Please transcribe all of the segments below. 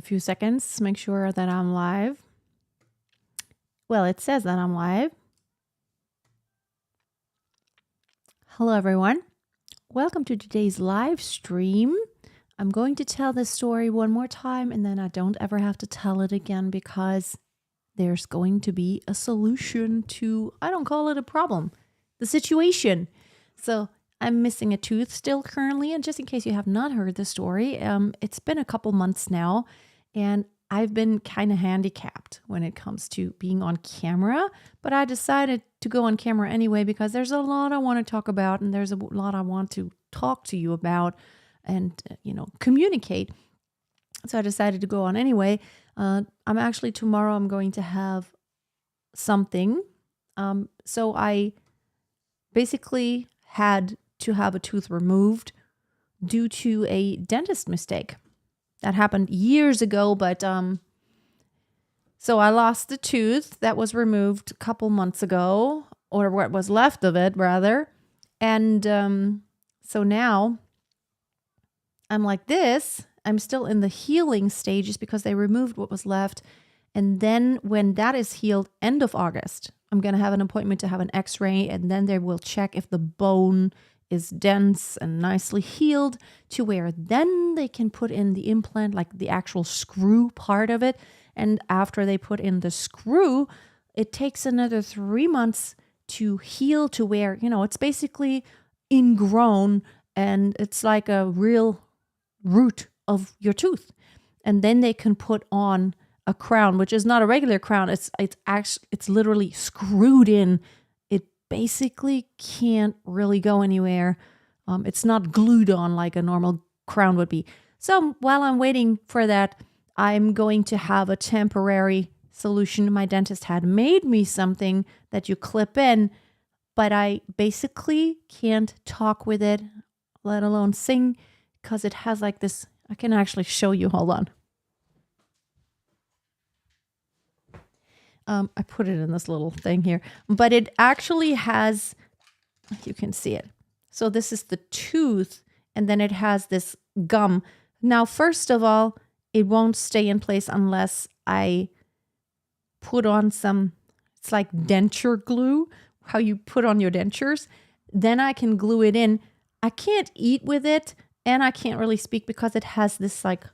few seconds, make sure that I'm live. Well, it says that I'm live. Hello, everyone. Welcome to today's live stream. I'm going to tell this story one more time and then I don't ever have to tell it again because there's going to be a solution to, I don't call it a problem, the situation. So I'm missing a tooth still currently. And just in case you have not heard the story, it's been a couple months now and I've been kind of handicapped when it comes to being on camera, but I decided to go on camera anyway because there's a lot I want to talk about and there's a lot I want to talk to you about and, communicate. So I decided to go on anyway. Tomorrow I'm going to have something. So I basically had to have a tooth removed due to a dentist mistake. That happened years ago, but so I lost the tooth that was removed a couple months ago, or what was left of it, rather. And so now I'm like this. I'm still in the healing stages because they removed what was left. And then when that is healed, end of August, I'm going to have an appointment to have an x-ray, and then they will check if the bone is dense and nicely healed to where then they can put in the implant, like the actual screw part of it. And after they put in the screw, it takes another 3 months to heal to where, it's basically ingrown and it's like a real root of your tooth. And then they can put on a crown, which is not a regular crown. It's literally screwed in. Basically can't really go anywhere. It's not glued on like a normal crown would be. So while I'm waiting for that, I'm going to have a temporary solution. My dentist had made me something that you clip in, but I basically can't talk with it, let alone sing, because it has like this. I can actually show you. Hold on. I put it in this little thing here, but it actually has, you can see it. So this is the tooth, and then it has this gum. Now, first of all, it won't stay in place unless I put on some, it's like denture glue, how you put on your dentures. Then I can glue it in. I can't eat with it, and I can't really speak because it has this like,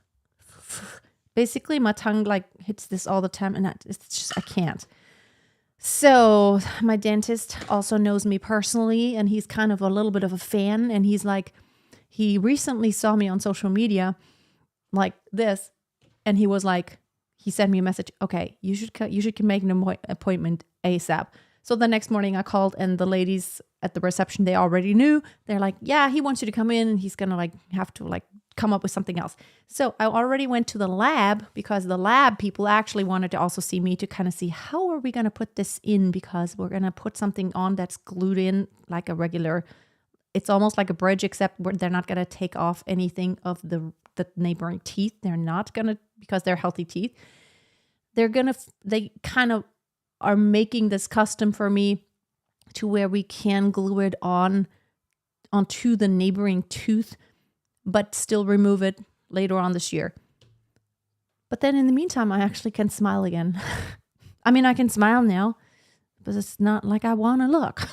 basically, my tongue like hits this all the time, and I can't. So my dentist also knows me personally, and he's kind of a little bit of a fan. And he's like, he recently saw me on social media like this, and he was like, he sent me a message. Okay, you should make an appointment ASAP. So the next morning I called, and the ladies at the reception, they already knew. They're like, yeah, he wants you to come in, and he's gonna like have to like come up with something else. So I already went to the lab because the lab people actually wanted to also see me to kind of see how are we going to put this in, because we're going to put something on that's glued in like a regular, it's almost like a bridge, except they're not going to take off anything of the neighboring teeth. They're not going to, because they're healthy teeth. They kind of are making this custom for me to where we can glue it onto the neighboring tooth, but still remove it later on this year. But then in the meantime, I actually can smile again. I mean, I can smile now, but it's not like I want to look.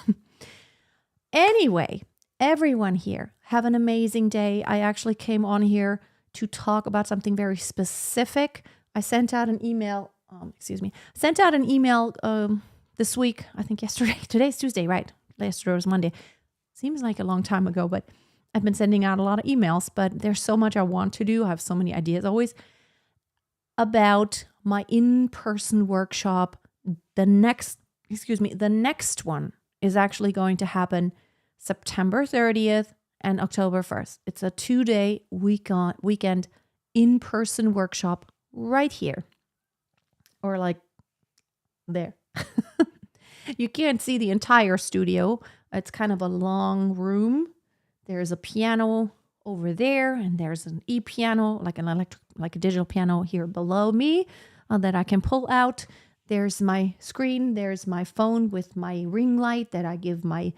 Anyway, everyone here, have an amazing day. I actually came on here to talk about something very specific. I sent out an email, this week, I think yesterday. Today's Tuesday, right? Yesterday was Monday. Seems like a long time ago, but I've been sending out a lot of emails, but there's so much I want to do. I have so many ideas always about my in-person workshop. The next one is actually going to happen September 30th and October 1st. It's a 2-day weekend in-person workshop right here, or like there. You can't see the entire studio. It's kind of a long room. There's a piano over there, and there's an e-piano, like a digital piano here below me that I can pull out. There's my screen. There's my phone with my ring light that I give my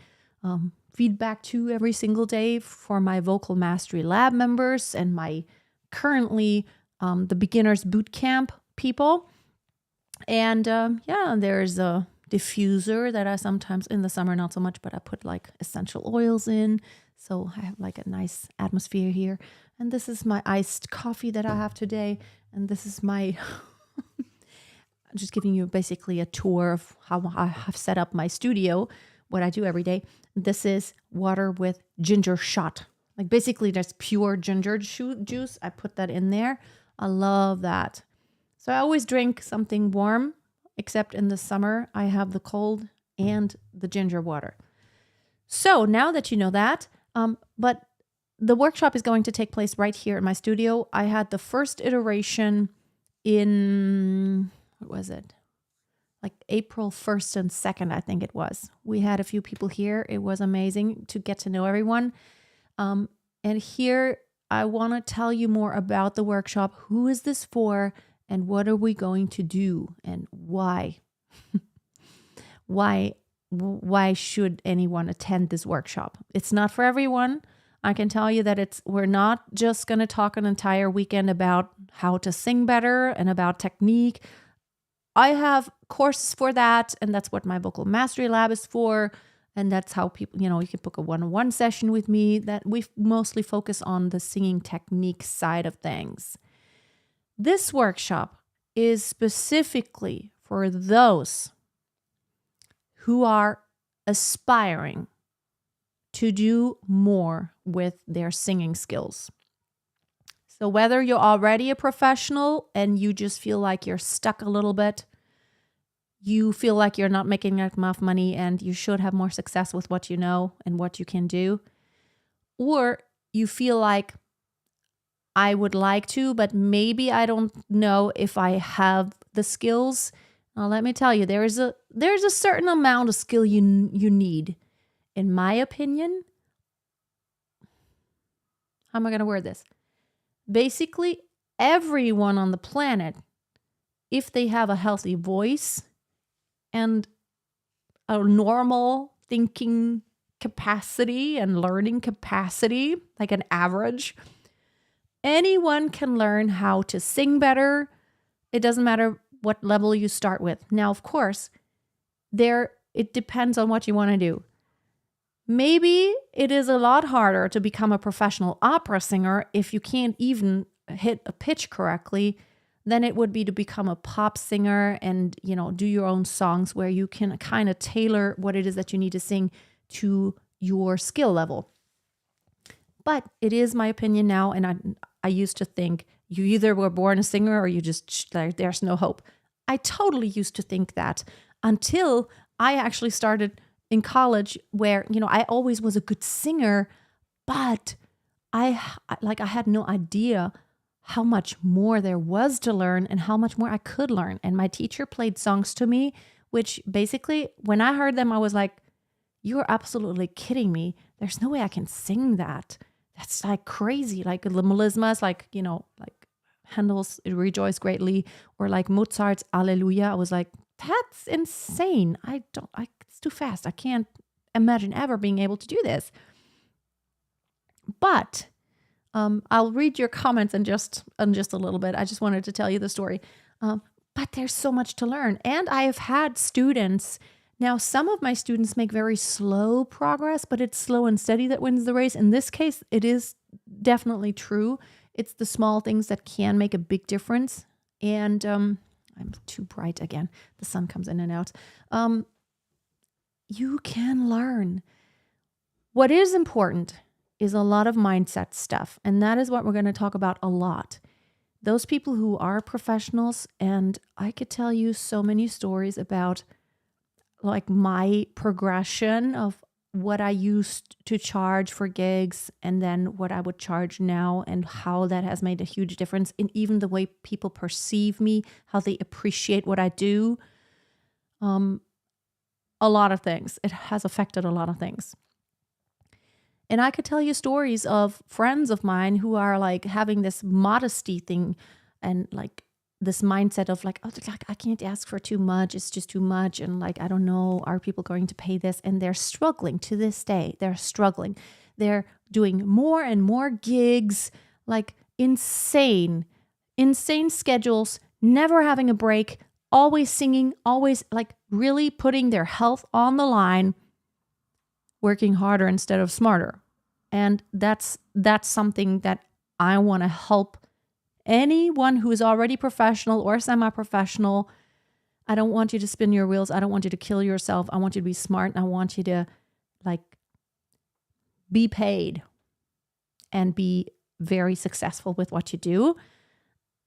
feedback to every single day for my Vocal Mastery Lab members and my currently the beginners boot camp people. And there's a diffuser that I sometimes, in the summer not so much, but I put like essential oils in. So I have like a nice atmosphere here. And this is my iced coffee that I have today. And this is my, I'm just giving you basically a tour of how I have set up my studio, what I do every day. This is water with ginger shot. Like basically there's pure ginger juice. I put that in there. I love that. So I always drink something warm, except in the summer, I have the cold and the ginger water. So now that you know that, but the workshop is going to take place right here in my studio. I had the first iteration in, what was it? Like April 1st and 2nd, I think it was. We had a few people here. It was amazing to get to know everyone. And here I want to tell you more about the workshop. Who is this for? And what are we going to do and why? Why should anyone attend this workshop? It's not for everyone. I can tell you that we're not just going to talk an entire weekend about how to sing better and about technique. I have courses for that, and that's what my vocal mastery lab is for. And that's how people, you can book a one-on-one session with me. That we mostly focus on the singing technique side of things. This workshop is specifically for those who are aspiring to do more with their singing skills. So whether you're already a professional and you just feel like you're stuck a little bit, you feel like you're not making enough money and you should have more success with what you know and what you can do, or you feel like I would like to, but maybe I don't know if I have the skills. Now, let me tell you, there's a certain amount of skill you need. In my opinion, how am I going to word this? Basically, everyone on the planet, if they have a healthy voice and a normal thinking capacity and learning capacity, like an average, anyone can learn how to sing better. It doesn't matter what level you start with. Now, of course, it depends on what you want to do. Maybe it is a lot harder to become a professional opera singer if you can't even hit a pitch correctly than it would be to become a pop singer and, do your own songs where you can kind of tailor what it is that you need to sing to your skill level. But it is my opinion now, and I used to think you either were born a singer or you just, there's no hope. I totally used to think that until I actually started in college where, I always was a good singer, but I had no idea how much more there was to learn and how much more I could learn. And my teacher played songs to me, which basically, when I heard them, I was like, you're absolutely kidding me. There's no way I can sing that. That's like crazy. Like the melismas, like Handel's Rejoice Greatly, or like Mozart's Alleluia. I was like, that's insane. It's too fast. I can't imagine ever being able to do this. But I'll read your comments in just a little bit. I just wanted to tell you the story. But there's so much to learn. And I have had students. Now, some of my students make very slow progress, but it's slow and steady that wins the race. In this case, it is definitely true. It's the small things that can make a big difference. And I'm too bright again. The sun comes in and out. You can learn. What is important is a lot of mindset stuff. And that is what we're going to talk about a lot. Those people who are professionals, and I could tell you so many stories about like my progression of what I used to charge for gigs and then what I would charge now, and how that has made a huge difference in even the way people perceive me, how they appreciate what I do. A lot of things. It has affected a lot of things. And I could tell you stories of friends of mine who are like having this modesty thing and like this mindset of like, oh, like, I can't ask for too much. It's just too much. And like, I don't know, are people going to pay this? And they're struggling to this day. They're struggling. They're doing more and more gigs, like insane. insane schedules, never having a break, always singing, always like really putting their health on the line, working harder instead of smarter. And that's something that I want to help anyone who is already professional or semi-professional. I don't want you to spin your wheels. I don't want you to kill yourself. I want you to be smart. And I want you to like be paid and be very successful with what you do.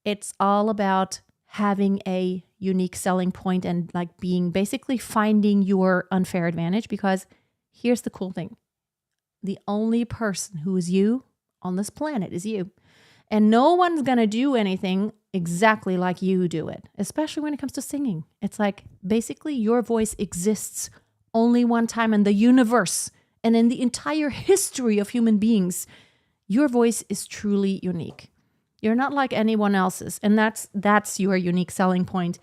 It's all about having a unique selling point and like basically finding your unfair advantage, because here's the cool thing. The only person who is you on this planet is you. And no one's going to do anything exactly like you do it, especially when it comes to singing. It's like basically your voice exists only one time in the universe and in the entire history of human beings. Your voice is truly unique. You're not like anyone else's, and that's your unique selling point.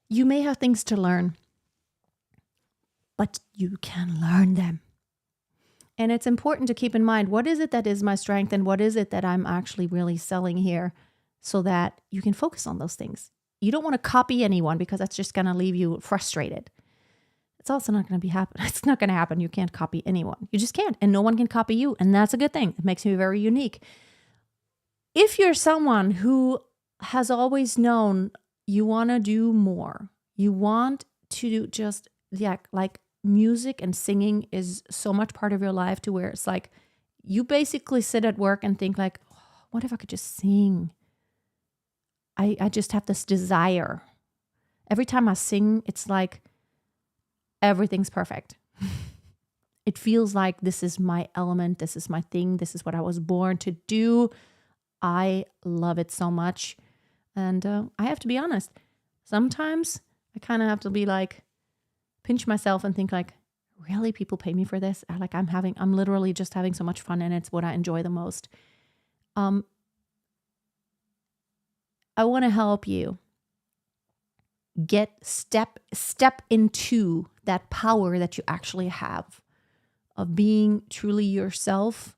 You may have things to learn, but you can learn them. And it's important to keep in mind, what is it that is my strength and what is it that I'm actually really selling here, so that you can focus on those things. You don't want to copy anyone, because that's just going to leave you frustrated. It's also not going to happen. It's not going to happen. You can't copy anyone. You just can't. And no one can copy you. And that's a good thing. It makes you very unique. If you're someone who has always known you want to do more, you want to just, like music and singing is so much part of your life to where it's like you basically sit at work and think like, oh, what if I could just sing? I just have this desire. Every time I sing, it's like everything's perfect. It feels like this is my element. This is my thing. This is what I was born to do. I love it so much. And I have to be honest, sometimes I kind of have to be like, pinch myself and think like, really, people pay me for this? I'm literally just having so much fun, and it's what I enjoy the most. I want to help you step into that power that you actually have of being truly yourself,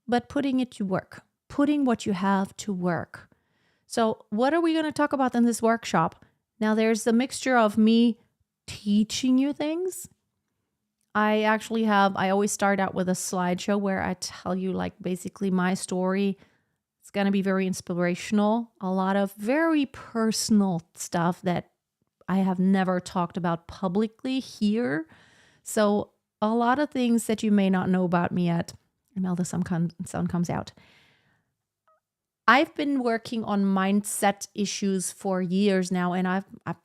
but putting it to work, putting what you have to work. So what are we going to talk about in this workshop? Now, there's the mixture of me teaching you things. I always start out with a slideshow where I tell you like basically my story. It's going to be very inspirational, a lot of very personal stuff that I have never talked about publicly here. So a lot of things that you may not know about me yet. And now the sun comes out. I've been working on mindset issues for years now, and I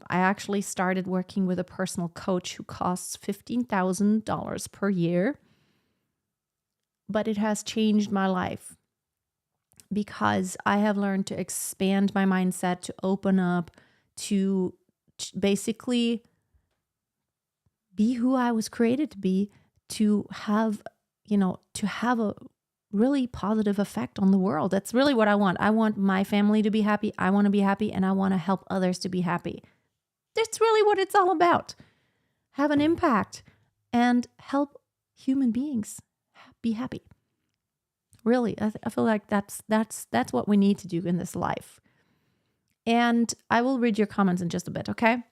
actually started working with a personal coach who costs $15,000 per year. But it has changed my life because I have learned to expand my mindset, to open up, to basically be who I was created to be, to have a really positive effect on the world. That's really what I want. I want my family to be happy. I want to be happy, and I want to help others to be happy. That's really what it's all about. Have an impact and help human beings be happy. Really, I feel like that's what we need to do in this life. And I will read your comments in just a bit, okay?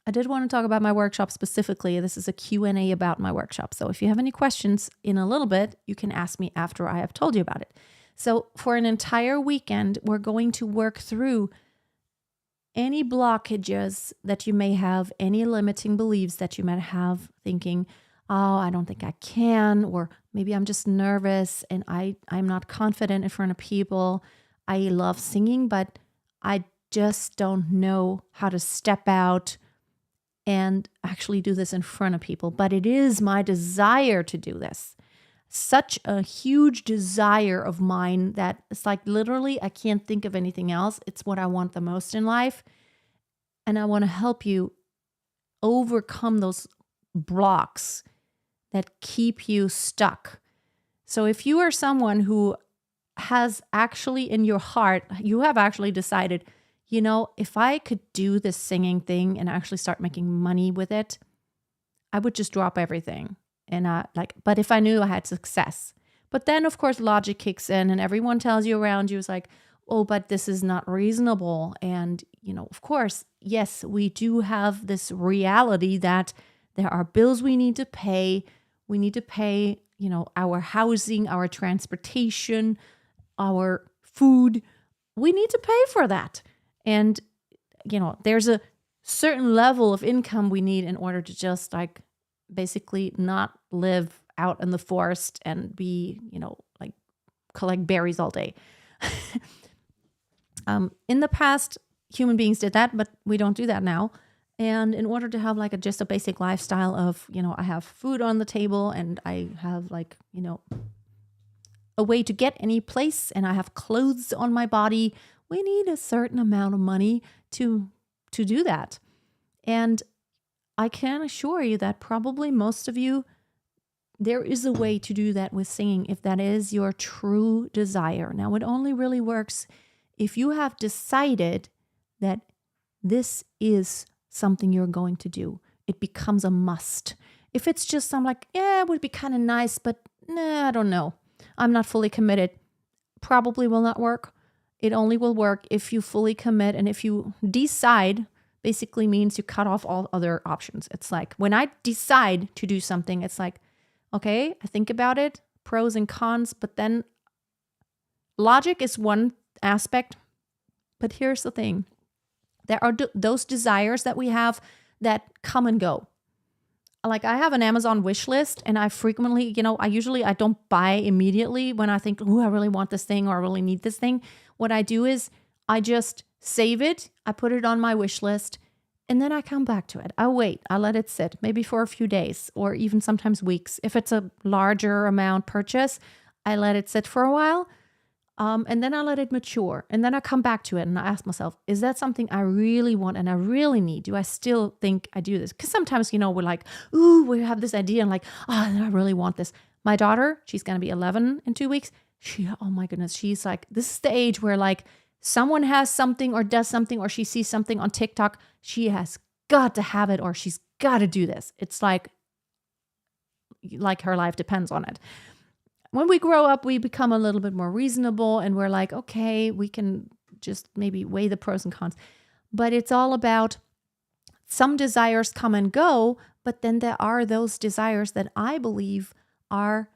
I did want to talk about my workshop specifically. This is a Q&A about my workshop. So if you have any questions in a little bit, you can ask me after I have told you about it. So for an entire weekend, we're going to work through any blockages that you may have, any limiting beliefs that you might have, thinking, oh, I don't think I can, or maybe I'm just nervous and I'm not confident in front of people. I love singing, but I just don't know how to step out and actually do this in front of people. But it is my desire to do this. Such a huge desire of mine that it's like literally I can't think of anything else. It's what I want the most in life. And I want to help you overcome those blocks that keep you stuck. So if you are someone who has actually in your heart, you have actually decided, you know, if I could do this singing thing and actually start making money with it, I would just drop everything. And but if I knew I had success. But then of course logic kicks in and everyone tells you around you is like, oh, but this is not reasonable. And, of course, yes, we do have this reality that there are bills we need to pay. We need to pay, our housing, our transportation, our food. We need to pay for that. And, there's a certain level of income we need in order to just like basically not live out in the forest and be, like collect berries all day. In the past, human beings did that, but we don't do that now. And in order to have like just a basic lifestyle of, I have food on the table and I have like, a way to get any place and I have clothes on my body, we need a certain amount of money to do that. And I can assure you that probably most of you, there is a way to do that with singing if that is your true desire. Now, it only really works if you have decided that this is something you're going to do. It becomes a must. If it's just some like, yeah, it would be kind of nice, but nah, I don't know. I'm not fully committed. Probably will not work. It only will work if you fully commit and if you decide, basically means you cut off all other options. It's like when I decide to do something, it's like, okay, I think about it, pros and cons, but then logic is one aspect. But here's the thing. There are those desires that we have that come and go. Like I have an Amazon wish list and I frequently, I don't buy immediately when I think, oh, I really want this thing or I really need this thing. What I do is I just save it. I put it on my wish list and then I come back to it. I wait. I let it sit maybe for a few days or even sometimes weeks. If it's a larger amount purchase, I let it sit for a while. And then I let it mature. And then I come back to it and I ask myself, is that something I really want and I really need? Do I still think I do this? Because sometimes, we're like, ooh, we have this idea and like, oh, I really want this. My daughter, she's going to be 11 in 2 weeks. Oh my goodness, she's like, this is the age where like someone has something or does something or she sees something on TikTok. She has got to have it or she's got to do this. It's like her life depends on it. When we grow up, we become a little bit more reasonable and we're like, okay, we can just maybe weigh the pros and cons. But it's all about some desires come and go, but then there are those desires that I believe are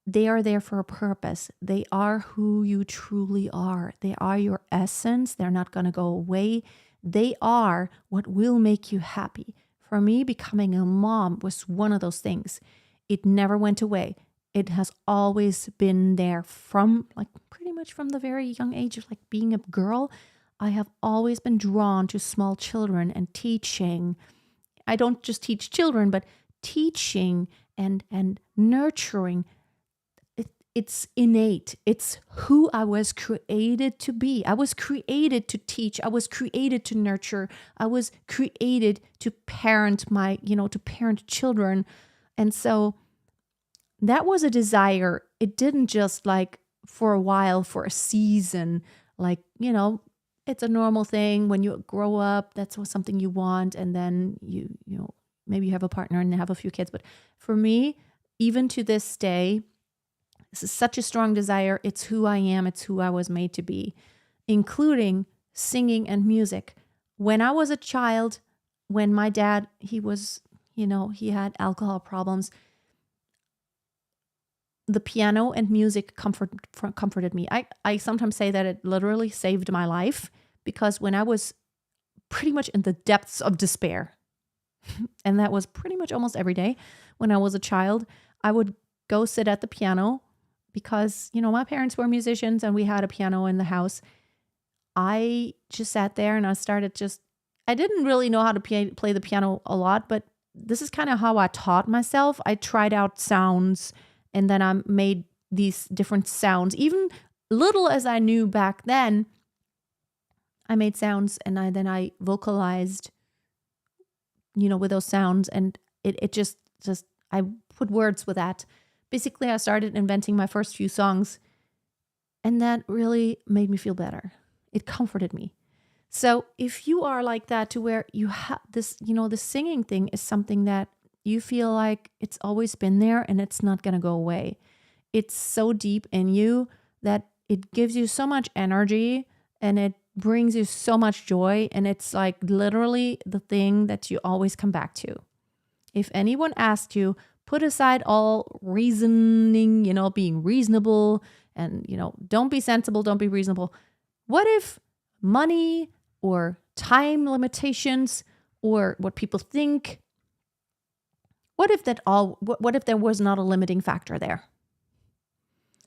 there for a purpose. They are who you truly are. They are your essence. They're not going to go away. They are what will make you happy. For me, becoming a mom was one of those things. It never went away. It has always been there from like pretty much from the very young age of like being a girl. I have always been drawn to small children and teaching. I don't just teach children, but teaching and nurturing. It's innate. It's who I was created to be. I was created to teach. I was created to nurture. I was created to parent to parent children. And so that was a desire. It didn't just like for a while, for a season, like, it's a normal thing when you grow up, that's something you want. And then maybe you have a partner and have a few kids. But for me, even to this day, this is such a strong desire. It's who I am. It's who I was made to be, including singing and music. When I was a child, when my dad, he was, he had alcohol problems, the piano and music comforted me. I sometimes say that it literally saved my life because when I was pretty much in the depths of despair, and that was pretty much almost every day when I was a child, I would go sit at the piano because, my parents were musicians and we had a piano in the house. I just sat there and I didn't really know how to play the piano a lot, but this is kind of how I taught myself. I tried out sounds and then I made these different sounds. Even little as I knew back then, I made sounds and then I vocalized, with those sounds. And it just I put words with that. Basically, I started inventing my first few songs. And that really made me feel better. It comforted me. So if you are like that to where you have this, the singing thing is something that you feel like it's always been there and it's not going to go away. It's so deep in you that it gives you so much energy and it brings you so much joy. And it's like literally the thing that you always come back to. If anyone asks you, put aside all reasoning, being reasonable and, don't be sensible, don't be reasonable. What if money or time limitations or what people think, what if there was not a limiting factor there?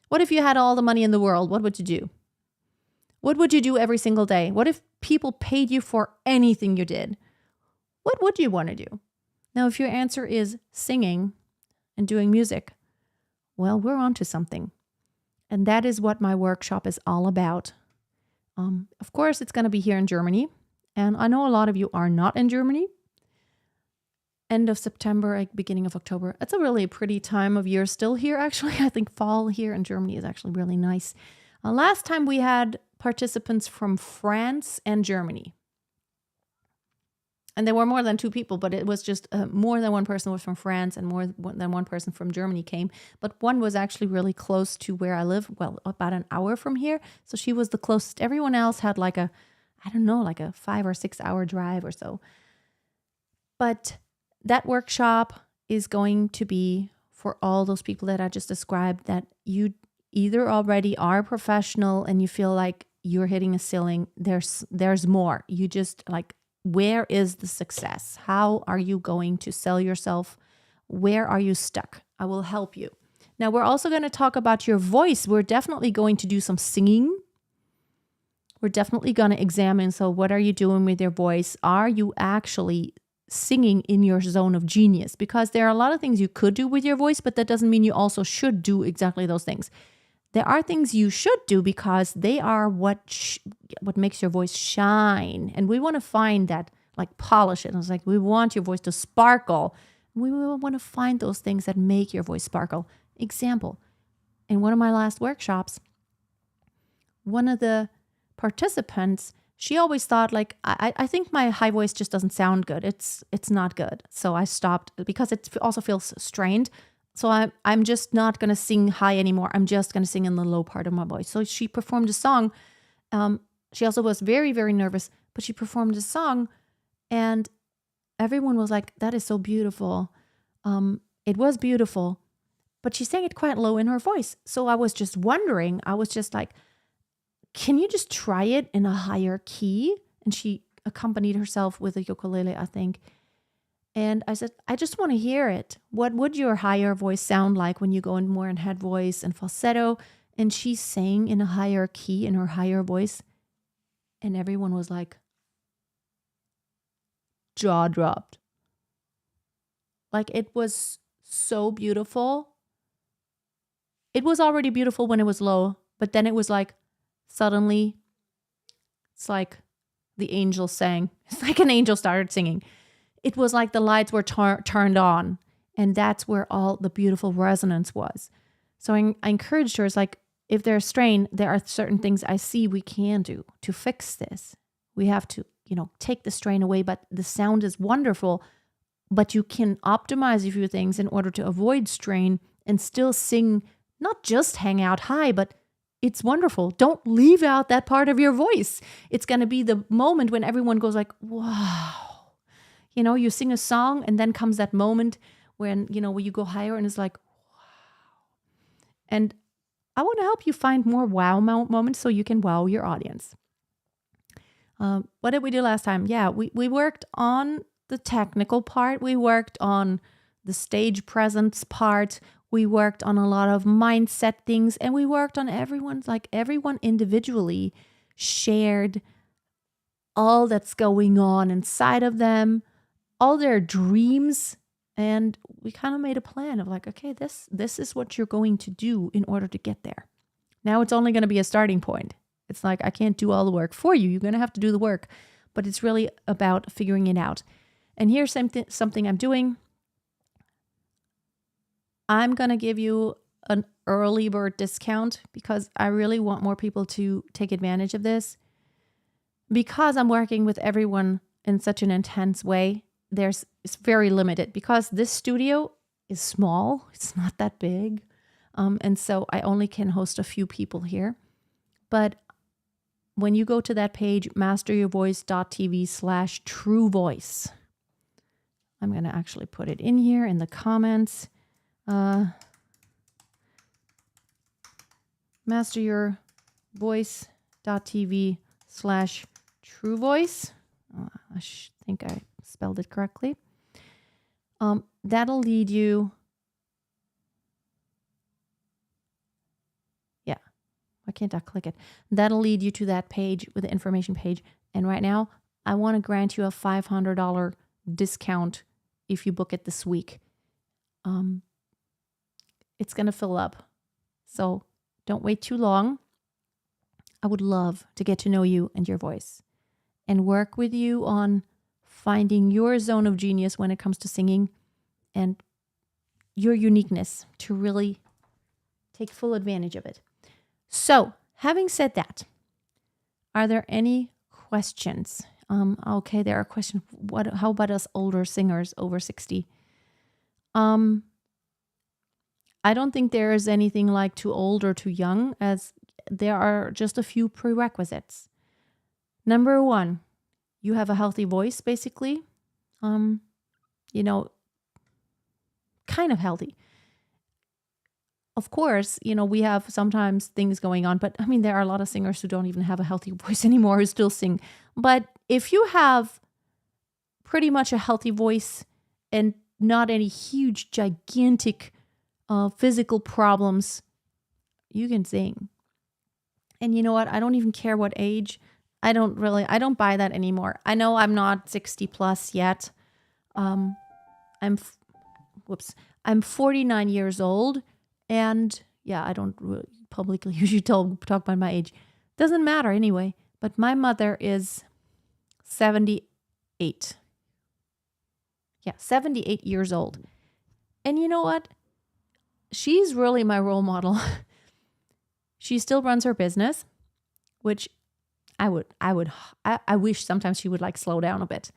What if you had all the money in the world? What would you do? What would you do every single day? What if people paid you for anything you did? What would you want to do? Now, if your answer is singing and doing music, well, we're onto something. And that is what my workshop is all about. Of course, it's going to be here in Germany. And I know a lot of you are not in Germany. End of September, beginning of October. It's a really pretty time of year still here, actually. I think fall here in Germany is actually really nice. Last time we had participants from France and Germany. And there were more than 2 people, but it was just more than one person was from France and more than one person from Germany came. But one was actually really close to where I live, well, about an hour from here. So she was the closest. Everyone else had like a 5 or 6 hour drive or so. But that workshop is going to be for all those people that I just described, that you either already are professional and you feel like you're hitting a ceiling. There's more. You just like, where is the success? How are you going to sell yourself? Where are you stuck? I will help you. Now, we're also going to talk about your voice. We're definitely going to do some singing. We're definitely going to examine, so what are you doing with your voice? Are you actually singing in your zone of genius? Because there are a lot of things you could do with your voice, but that doesn't mean you also should do exactly those things. There are things you should do because they are what makes your voice shine. And we want to find that, like polish it. And it's like, we want your voice to sparkle. We want to find those things that make your voice sparkle. Example, in one of my last workshops, one of the participants, she always thought like, I think my high voice just doesn't sound good. It's not good. So I stopped because it also feels strained. So I'm just not going to sing high anymore. I'm just going to sing in the low part of my voice. So she performed a song. She also was very, very nervous, but she performed a song and everyone was like, that is so beautiful. It was beautiful, but she sang it quite low in her voice. So I was just wondering, I was just like, can you just try it in a higher key? And she accompanied herself with a ukulele, I think. And I said, I just want to hear it. What would your higher voice sound like when you go in more in head voice and falsetto? And she sang in a higher key in her higher voice. And everyone was like, jaw dropped. Like it was so beautiful. It was already beautiful when it was low, but then it was like, suddenly, it's like the angel sang. It's like an angel started singing. It was like the lights were turned on, and that's where all the beautiful resonance was. So I encouraged her, it's like, if there's strain, there are certain things I see we can do to fix this. We have to, take the strain away, but the sound is wonderful, but you can optimize a few things in order to avoid strain and still sing, not just hang out high, but it's wonderful. Don't leave out that part of your voice. It's going to be the moment when everyone goes like, wow. You sing a song and then comes that moment when you go higher and it's like, wow. And I want to help you find more wow moments so you can wow your audience. What did we do last time? Yeah, we worked on the technical part. We worked on the stage presence part. We worked on a lot of mindset things, and we worked on everyone individually shared all that's going on inside of them, all their dreams. And we kind of made a plan of like, okay, this is what you're going to do in order to get there. Now it's only going to be a starting point. It's like, I can't do all the work for you. You're going to have to do the work, but it's really about figuring it out. And here's something I'm doing. I'm going to give you an early bird discount because I really want more people to take advantage of this. Because I'm working with everyone in such an intense way, it's very limited because this studio is small. It's not that big. And so I only can host a few people here. But when you go to that page, masteryourvoice.tv/true voice. I'm going to actually put it in here in the comments. masteryourvoice.tv/true voice. I think I spelled it correctly. That'll lead you. Yeah. Why can't I click it? That'll lead you to that page with the information page. And right now, I want to grant you a $500 discount if you book it this week. It's going to fill up. So don't wait too long. I would love to get to know you and your voice and work with you on finding your zone of genius when it comes to singing and your uniqueness to really take full advantage of it. So, having said that, are there any questions? Okay, there are questions. How about us older singers over 60? I don't think there is anything like too old or too young, as there are just a few prerequisites. Number one, you have a healthy voice, basically. Kind of healthy. Of course, we have sometimes things going on, but I mean, there are a lot of singers who don't even have a healthy voice anymore who still sing. But if you have pretty much a healthy voice and not any huge, gigantic physical problems, you can sing. And you know what? I don't even care what age. I don't buy that anymore. I know I'm not 60 plus yet. I'm 49 years old. And yeah, I don't really publicly usually talk about my age. Doesn't matter anyway. But my mother is 78. Yeah, 78 years old. And you know what? She's really my role model. She still runs her business, which I wish sometimes she would like slow down a bit.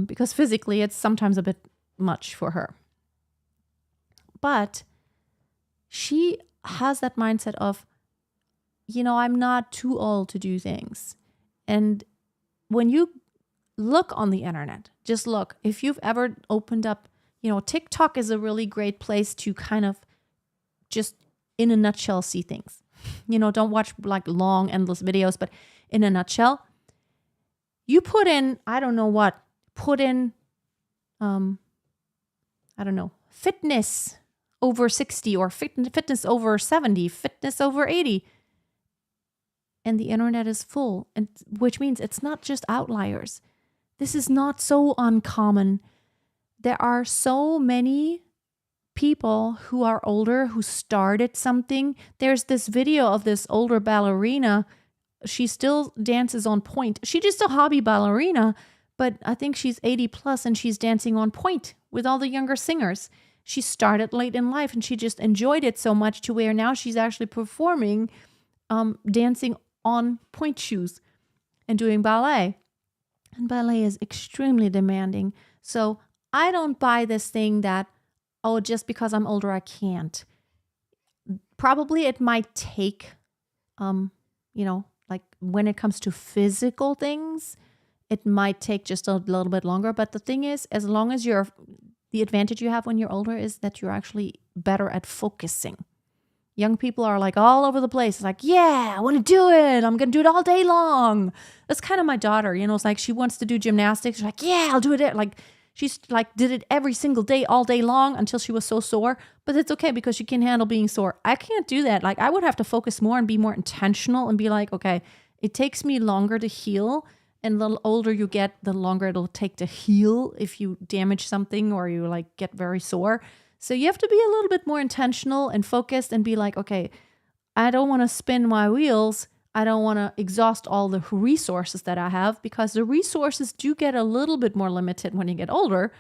Because physically it's sometimes a bit much for her. But she has that mindset of, I'm not too old to do things. And when you look on the internet, just look. If you've ever opened up, TikTok is a really great place to kind of just in a nutshell see things. Don't watch like long, endless videos, but in a nutshell, you put in, fitness over 60 or fitness over 70, fitness over 80. And the internet is full, and which means it's not just outliers. This is not so uncommon. There are so many people who are older who started something. There's this video of this older ballerina. She still dances on point. She's just a hobby ballerina, but I think she's 80 plus and she's dancing on point with all the younger singers. She started late in life and she just enjoyed it so much to where now she's actually performing, dancing on point shoes and doing ballet. And ballet is extremely demanding. So I don't buy this thing that, just because I'm older, I can't. Probably it might take, like when it comes to physical things, it might take just a little bit longer. But the thing is, as long as the advantage you have when you're older is that you're actually better at focusing. Young people are like all over the place. It's like, yeah, I want to do it. I'm going to do it all day long. That's kind of my daughter. It's like she wants to do gymnastics. She's like, yeah, I'll do it. Like she's like did it every single day, all day long until she was so sore. But it's okay because she can handle being sore. I can't do that. Like I would have to focus more and be more intentional and be like, okay, it takes me longer to heal. And the older you get, the longer it'll take to heal if you damage something or you like get very sore. So you have to be a little bit more intentional and focused and be like, okay, I don't want to spin my wheels. I don't want to exhaust all the resources that I have because the resources do get a little bit more limited when you get older.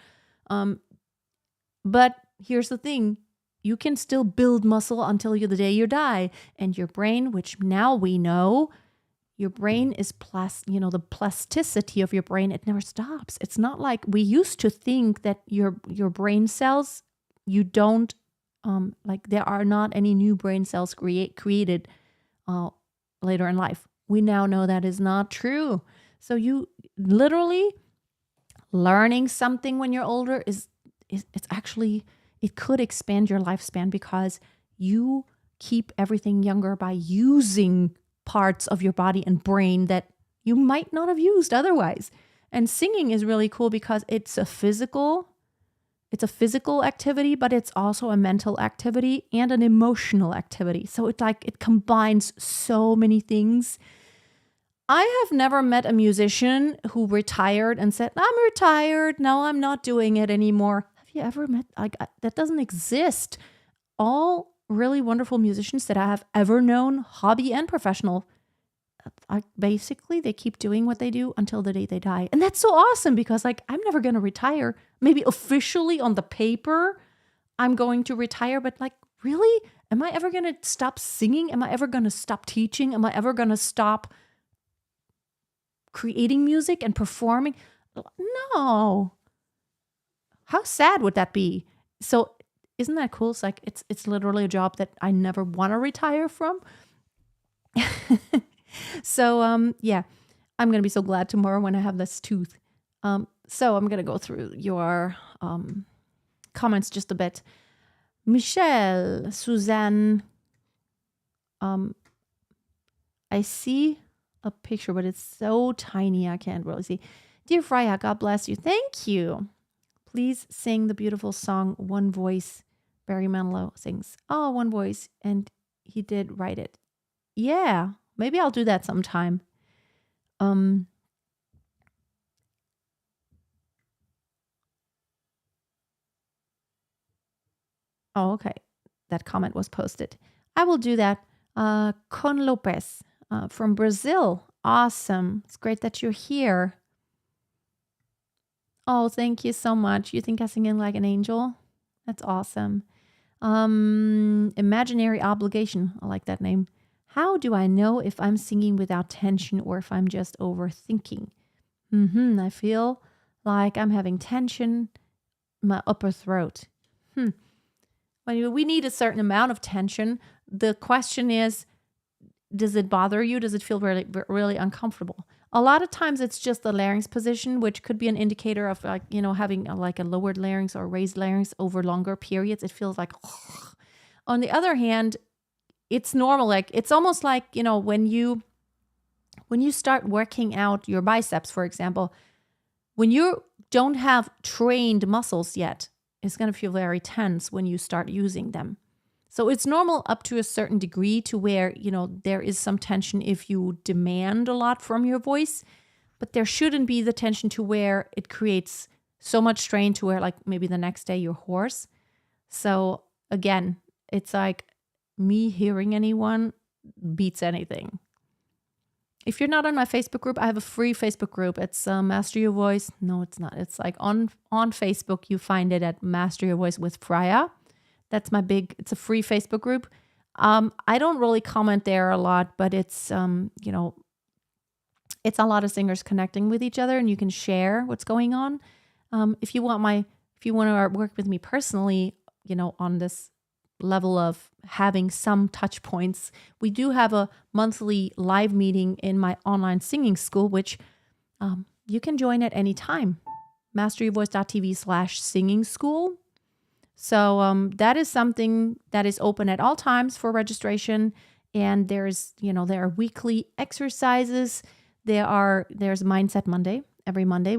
But here's the thing. You can still build muscle until the day you die. And your brain, which now we know, your brain is the plasticity of your brain, it never stops. It's not like we used to think that your brain cells, you don't, there are not any new brain cells created later in life. We now know that is not true. So you literally learning something when you're older is it's actually, it could expand your lifespan because you keep everything younger by using parts of your body and brain that you might not have used otherwise. And singing is really cool because it's a physical activity, but it's also a mental activity and an emotional activity. So it combines so many things. I have never met a musician who retired and said, I'm retired. No, I'm not doing it anymore. Have you ever met, like, that doesn't exist. All really wonderful musicians that I have ever known, hobby and professional, basically they keep doing what they do until the day they die. And that's so awesome because like, I'm never going to retire. Maybe officially on the paper, I'm going to retire, but like, really? Am I ever going to stop singing? Am I ever going to stop teaching? Am I ever going to stop creating music and performing? No. How sad would that be? So isn't that cool? It's like it's literally a job that I never want to retire from. So yeah, I'm gonna be so glad tomorrow when I have this tooth. So I'm gonna go through your comments just a bit. Michelle, Suzanne, I see a picture, but it's so tiny I can't really see. Dear Freya, God bless you. Thank you. Please sing the beautiful song One Voice. Barry Manilow sings. Oh, One Voice. And he did write it. Yeah, maybe I'll do that sometime. Oh, okay. That comment was posted. I will do that. Con Lopez from Brazil. Awesome. It's great that you're here. Oh, thank you so much. You think I sing in like an angel? That's awesome. Imaginary Obligation. I like that name. How do I know if I'm singing without tension or if I'm just overthinking? I feel like I'm having tension in my upper throat. We need a certain amount of tension. The question is, does it bother you? Does it feel really, really uncomfortable? A lot of times it's just the larynx position, which could be an indicator of like, having like a lowered larynx or raised larynx over longer periods. It feels like, on the other hand, it's normal. Like, it's almost like, when you start working out your biceps, for example, when you don't have trained muscles yet, it's going to feel very tense when you start using them. So it's normal up to a certain degree to where, there is some tension if you demand a lot from your voice, but there shouldn't be the tension to where it creates so much strain to where like maybe the next day you're hoarse. So again, it's like me hearing anyone beats anything. If you're not on my Facebook group, I have a free Facebook group. It's Master Your Voice. No, it's not. It's like on Facebook, you find it at Master Your Voice with Freya. That's it's a free Facebook group. I don't really comment there a lot, but it's, it's a lot of singers connecting with each other and you can share what's going on. If you want to work with me personally, on this level of having some touch points, we do have a monthly live meeting in my online singing school, which you can join at any time. masteryourvoice.tv/singing school. So that is something that is open at all times for registration. And there are weekly exercises. There's Mindset Monday. Every Monday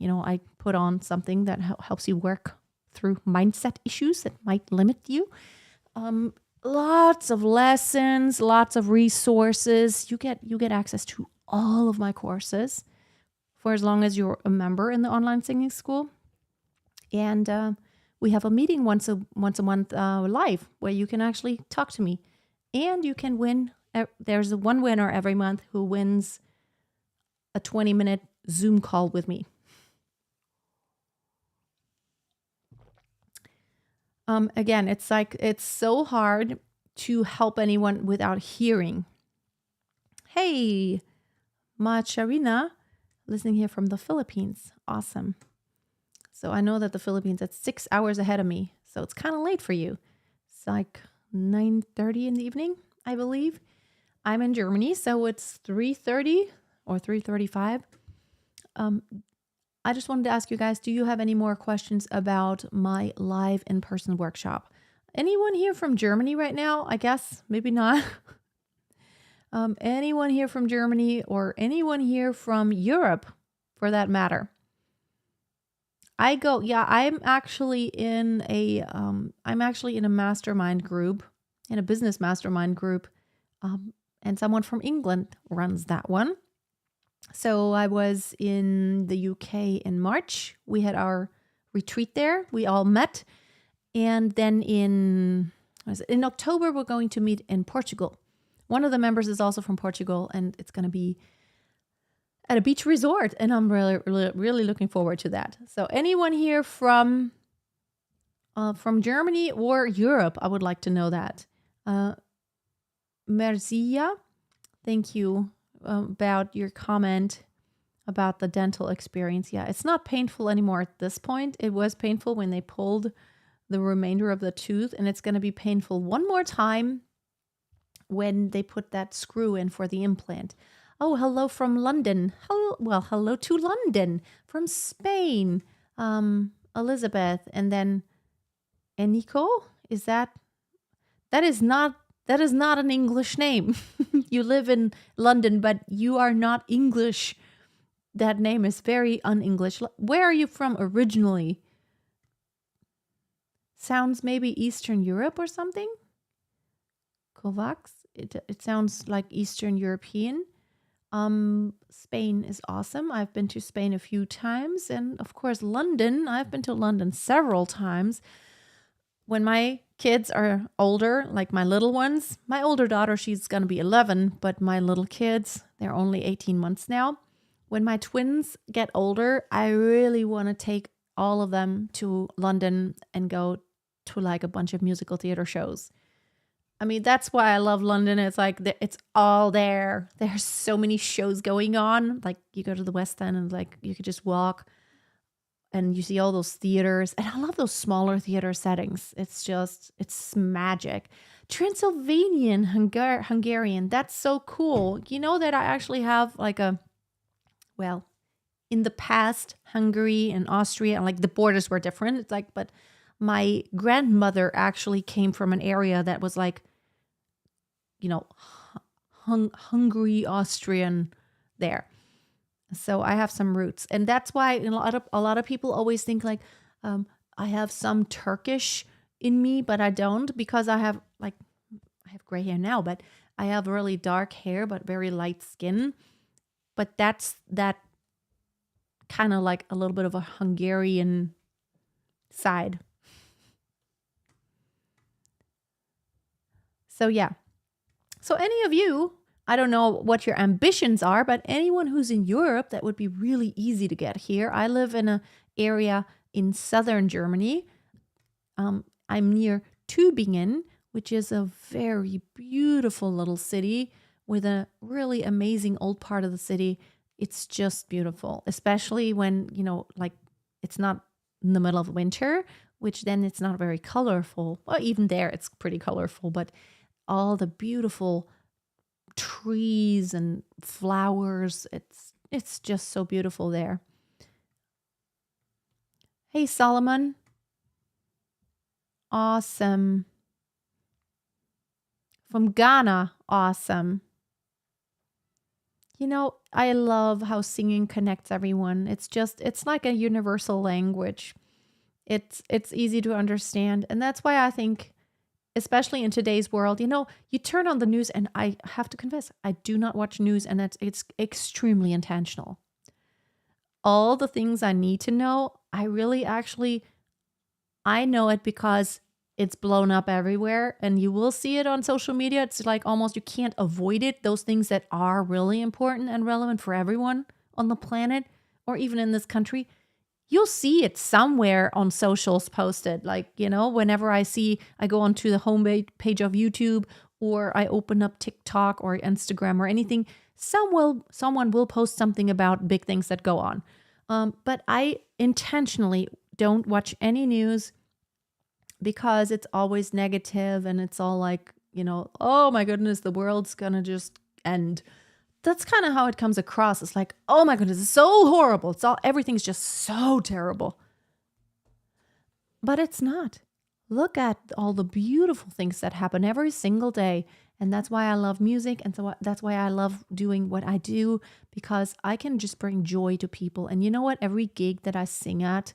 I put on something that helps you work through mindset issues that might limit you. Lots of lessons, lots of resources. You get access to all of my courses for as long as you're a member in the online singing school. And we have a meeting once a month live where you can actually talk to me, and you can win. There's one winner every month who wins a 20-minute Zoom call with me. Again, it's so hard to help anyone without hearing. Hey, Macharina, listening here from the Philippines. Awesome. So I know that the Philippines, it's 6 hours ahead of me. So it's kind of late for you. It's like 9:30 in the evening, I believe. I'm in Germany, so it's 3:30 or 3:35. I just wanted to ask you guys, do you have any more questions about my live in-person workshop? Anyone here from Germany right now? I guess maybe not. Anyone here from Germany or anyone here from Europe for that matter? I'm actually in a mastermind group, in a business mastermind group, and someone from England runs that one. So I was in the UK in March. We had our retreat there. We all met, and then in October we're going to meet in Portugal. One of the members is also from Portugal, and it's going to be at a beach resort, and I'm really looking forward to that. So anyone here from Germany or Europe, I would like to know that. Merzia, thank you about your comment about the dental experience. Yeah, it's not painful anymore at this point. It was painful when they pulled the remainder of the tooth, and it's going to be painful one more time when they put that screw in for the implant. Oh, hello from London. Hello to London from Spain. Elizabeth, and then Eniko. That is not an English name. You live in London, but you are not English. That name is very un-English. Where are you from originally? Sounds maybe Eastern Europe or something? Kovacs. It sounds like Eastern European. Spain is awesome. I've been to Spain a few times, and of course London. I've been to London several times. When my kids are older, like my little ones, my older daughter, she's going to be 11, but my little kids, they're only 18 months now. When my twins get older, I really want to take all of them to London and go to like a bunch of musical theater shows. I mean, that's why I love London. It's like, it's all there. There's so many shows going on. Like you go to the West End and like you could just walk and you see all those theaters. And I love those smaller theater settings. It's magic. Transylvanian Hungarian. That's so cool. You know that I actually have like in the past, Hungary and Austria, and like the borders were different. It's like, but my grandmother actually came from an area that was like, Hungary, Austrian there. So I have some roots. And that's why a lot of people always think like, I have some Turkish in me, but I don't, because I have gray hair now, but I have really dark hair, but very light skin. But that's that kind of like a little bit of a Hungarian side. So yeah. So any of you, I don't know what your ambitions are, but anyone who's in Europe, that would be really easy to get here. I live in an area in southern Germany. I'm near Tübingen, which is a very beautiful little city with a really amazing old part of the city. It's just beautiful, especially when, it's not in the middle of winter, which then it's not very colorful. Well, even there, it's pretty colorful, but all the beautiful trees and flowers, it's just so beautiful there. Hey, Solomon. Awesome. From Ghana. Awesome. I love how singing connects everyone. It's like a universal language. It's easy to understand. And that's why I think, especially in today's world, you turn on the news, and I have to confess, I do not watch news, and it's extremely intentional. All the things I need to know, I know it because it's blown up everywhere, and you will see it on social media. It's like almost you can't avoid it. Those things that are really important and relevant for everyone on the planet, or even in this country, you'll see it somewhere on socials posted. Like, whenever I go onto the homepage of YouTube, or I open up TikTok or Instagram or anything, someone will post something about big things that go on. But I intentionally don't watch any news because it's always negative, and it's all like, oh my goodness, the world's gonna just end. That's kind of how it comes across. It's like, oh my goodness, it's so horrible. Everything's just so terrible. But it's not. Look at all the beautiful things that happen every single day. And that's why I love music. And so that's why I love doing what I do, because I can just bring joy to people. And you know what? Every gig that I sing at,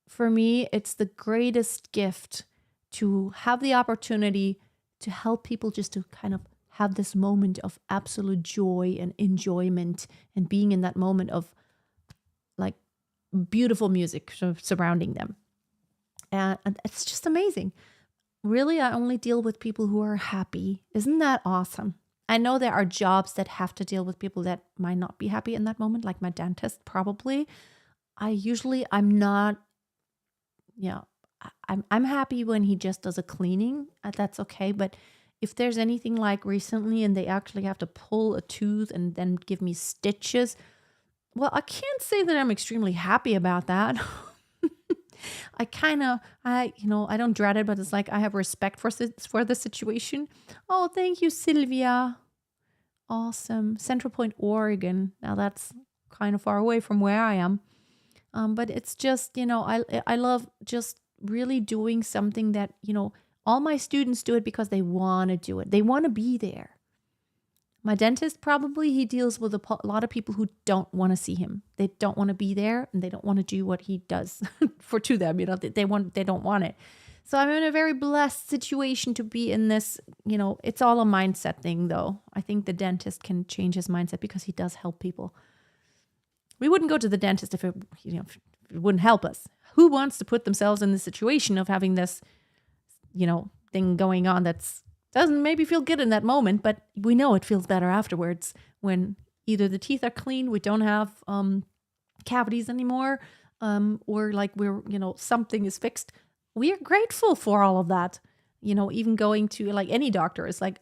for me, it's the greatest gift to have the opportunity to help people just to kind of have this moment of absolute joy and enjoyment and being in that moment of like beautiful music surrounding them. And it's just amazing. Really, I only deal with people who are happy. Isn't that awesome? I know there are jobs that have to deal with people that might not be happy in that moment, like my dentist probably. I'm not, I'm happy when he just does a cleaning. That's okay. But if there's anything like recently and they actually have to pull a tooth and then give me stitches, well, I can't say that I'm extremely happy about that. I don't dread it, but it's like I have respect for the situation. Oh, thank you, Sylvia. Awesome. Central Point, Oregon. Now that's kind of far away from where I am. But it's just, I love just really doing something that, all my students do it because they want to do it. They want to be there. My dentist, probably, he deals with a lot of people who don't want to see him. They don't want to be there and they don't want to do what he does to them. They don't want it. So I'm in a very blessed situation to be in this, it's all a mindset thing though. I think the dentist can change his mindset because he does help people. We wouldn't go to the dentist if it wouldn't help us. Who wants to put themselves in the situation of having this, thing going on that's doesn't maybe feel good in that moment, but we know it feels better afterwards when either the teeth are clean, we don't have cavities anymore, or like something is fixed. We are grateful for all of that. Even going to like any doctor is like,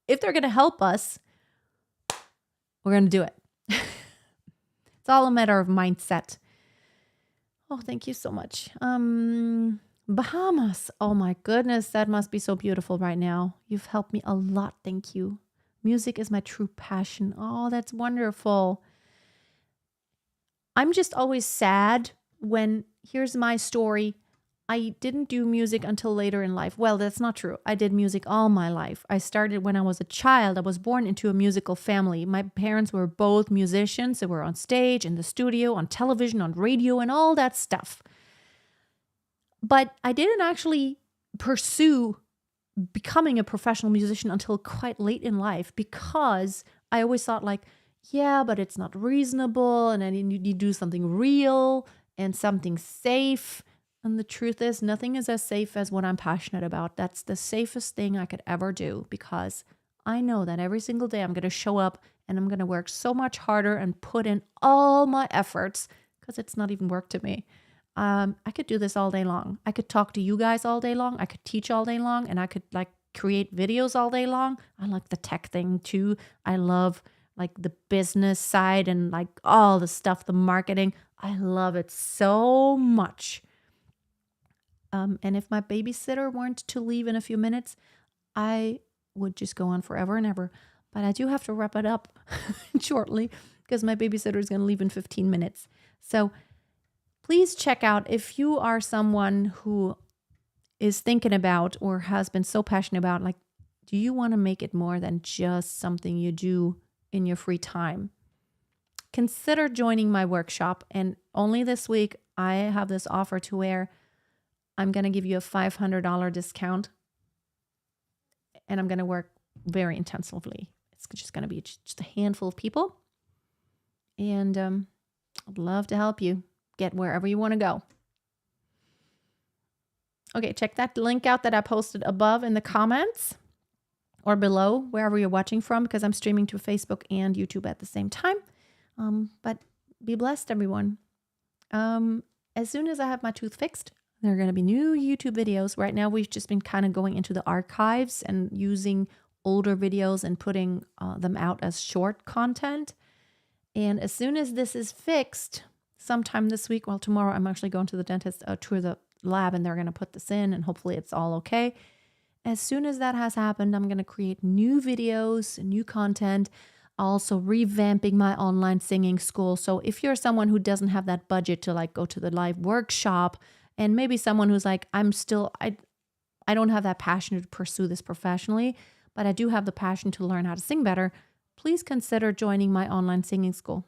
if they're going to help us, we're going to do it. It's all a matter of mindset. Oh, thank you so much. Bahamas. Oh my goodness, that must be so beautiful right now. You've helped me a lot. Thank you. Music is my true passion. Oh, that's wonderful. I'm just always sad when, here's my story. I didn't do music until later in life. Well, that's not true. I did music all my life. I started when I was a child. I was born into a musical family. My parents were both musicians. They were on stage, in the studio, on television, on radio, and all that stuff. But I didn't actually pursue becoming a professional musician until quite late in life, because I always thought like, yeah, but it's not reasonable and I need to do something real and something safe. And the truth is, nothing is as safe as what I'm passionate about. That's the safest thing I could ever do, because I know that every single day I'm going to show up and I'm going to work so much harder and put in all my efforts, because it's not even work to me. I could do this all day long. I could talk to you guys all day long. I could teach all day long, and I could like create videos all day long. I like the tech thing too. I love like the business side and like all the stuff, the marketing. I love it so much. And if my babysitter weren't to leave in a few minutes, I would just go on forever and ever. But I do have to wrap it up shortly, because my babysitter is going to leave in 15 minutes. So please check out, if you are someone who is thinking about or has been so passionate about, like, do you want to make it more than just something you do in your free time? Consider joining my workshop. And only this week, I have this offer to where I'm going to give you a $500 discount. And I'm going to work very intensively. It's just going to be just a handful of people. And I'd love to help you get wherever you want to go. Okay, check that link out that I posted above in the comments or below, wherever you're watching from, because I'm streaming to Facebook and YouTube at the same time. But be blessed, everyone. As soon as I have my tooth fixed, there are going to be new YouTube videos. Right now, we've just been kind of going into the archives and using older videos and putting them out as short content. And as soon as this is fixed, sometime this week, well, tomorrow I'm actually going to the dentist, to the lab, and they're going to put this in, and hopefully it's all okay. as soon as that has happened, I'm going to create new videos, new content, also revamping my online singing school. So if you're someone who doesn't have that budget to like go to the live workshop, and maybe someone who's like, I don't have that passion to pursue this professionally, but I do have the passion to learn how to sing better, please consider joining my online singing school.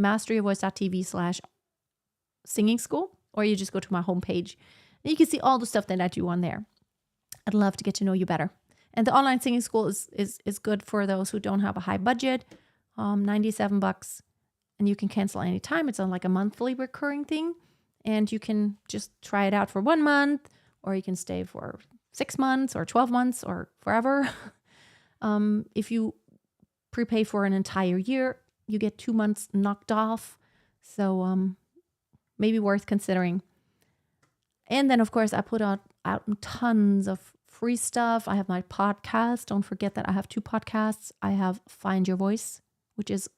masteryyourvoice.tv/singing school, or you just go to my homepage and you can see all the stuff that I do on there. I'd love to get to know you better. And the online singing school is good for those who don't have a high budget, $97, and you can cancel anytime. It's on like a monthly recurring thing, and you can just try it out for 1 month, or you can stay for 6 months or 12 months or forever. If you prepay for an entire year, you get 2 months knocked off. So maybe worth considering. And then, of course, I put out tons of free stuff. I have my podcast. Don't forget that I have 2 podcasts. I have Find Your Voice, which is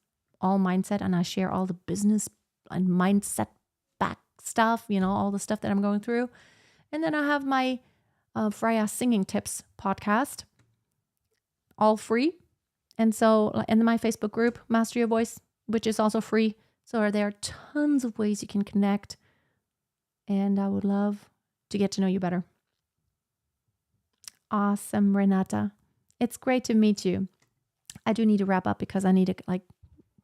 all mindset, and I share all the business and mindset back stuff, all the stuff that I'm going through. And then I have my Freya Singing Tips podcast, all free. And so, and my Facebook group, Master Your Voice, which is also free. So there are tons of ways you can connect. And I would love to get to know you better. Awesome, Renata. It's great to meet you. I do need to wrap up because I need to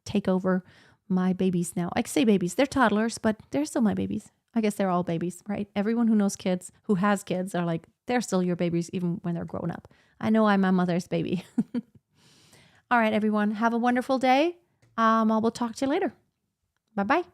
take over my babies now. I say babies, they're toddlers, but they're still my babies. I guess they're all babies, right? Everyone who knows kids, who has kids, are like, they're still your babies even when they're grown up. I know I'm my mother's baby. All right, everyone, have a wonderful day. I will talk to you later. Bye-bye.